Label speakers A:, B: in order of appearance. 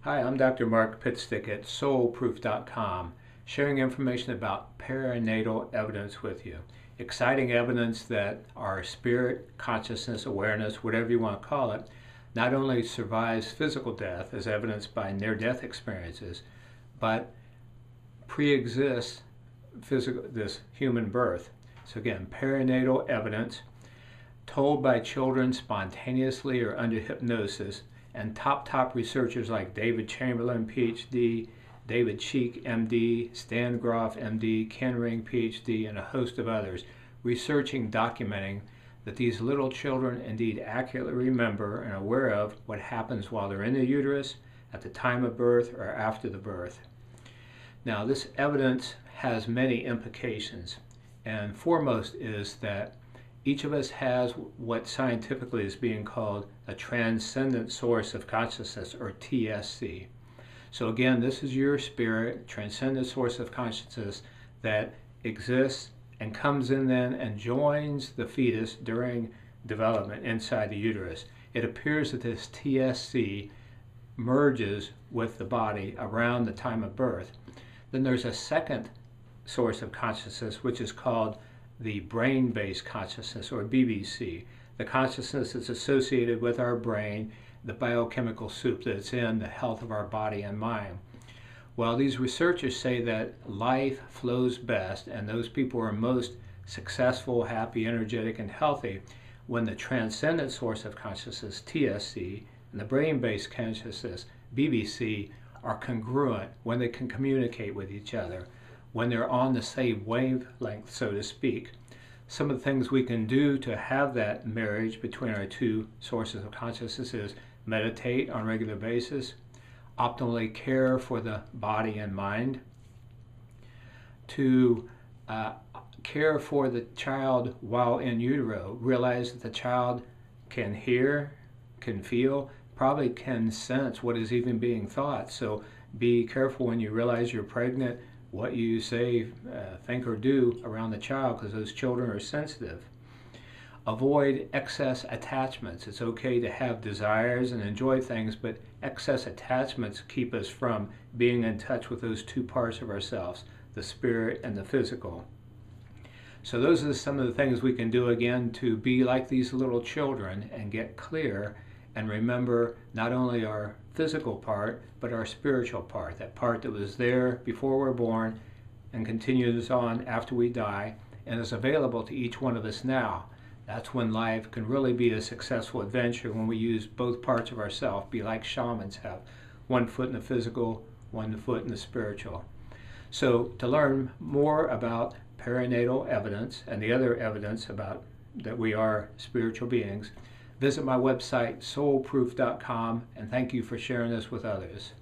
A: Hi, I'm Dr. Mark Pitstick at soulproof.com, sharing information about perinatal evidence with you. Exciting evidence that our spirit, consciousness, awareness, whatever you want to call it, not only survives physical death as evidenced by near-death experiences, but pre-exists this human birth. So again, perinatal evidence told by children spontaneously or under hypnosis, and top researchers like David Chamberlain, PhD, David Cheek, MD, Stan Groff, MD, Ken Ring, PhD, and a host of others, researching, documenting that these little children indeed accurately remember and are aware of what happens while they're in the uterus, at the time of birth, or after the birth. Now, this evidence has many implications, and foremost is that each of us has what scientifically is being called a transcendent source of consciousness, or TSC. So again, this is your spirit, transcendent source of consciousness that exists and comes in then and joins the fetus during development inside the uterus. It appears that this TSC merges with the body around the time of birth. Then there's a second source of consciousness, which is called the brain-based consciousness, or BBC. The consciousness is associated with our brain, the biochemical soup that's in the health of our body and mind. Well, these researchers say that life flows best, and those people are most successful, happy, energetic, and healthy when the transcendent source of consciousness, TSC, and the brain-based consciousness, BBC, are congruent, when they can communicate with each other, when they're on the same wavelength, so to speak. Some of the things we can do to have that marriage between our two sources of consciousness is meditate on a regular basis, optimally care for the body and mind, to care for the child while in utero. Realize that the child can hear, can feel, probably can sense what is even being thought. So be careful when you realize you're pregnant, what you say, think, or do around the child, because those children are sensitive. Avoid excess attachments. It's okay to have desires and enjoy things, but excess attachments keep us from being in touch with those two parts of ourselves, the spirit and the physical. So those are some of the things we can do, again, to be like these little children and get clear and remember not only our physical part, but our spiritual part, that part that was there before we're born and continues on after we die and is available to each one of us now. That's when life can really be a successful adventure, when we use both parts of ourselves, be like shamans have, one foot in the physical, one foot in the spiritual. So to learn more about perinatal evidence and the other evidence about that we are spiritual beings, visit my website, soulproof.com, and thank you for sharing this with others.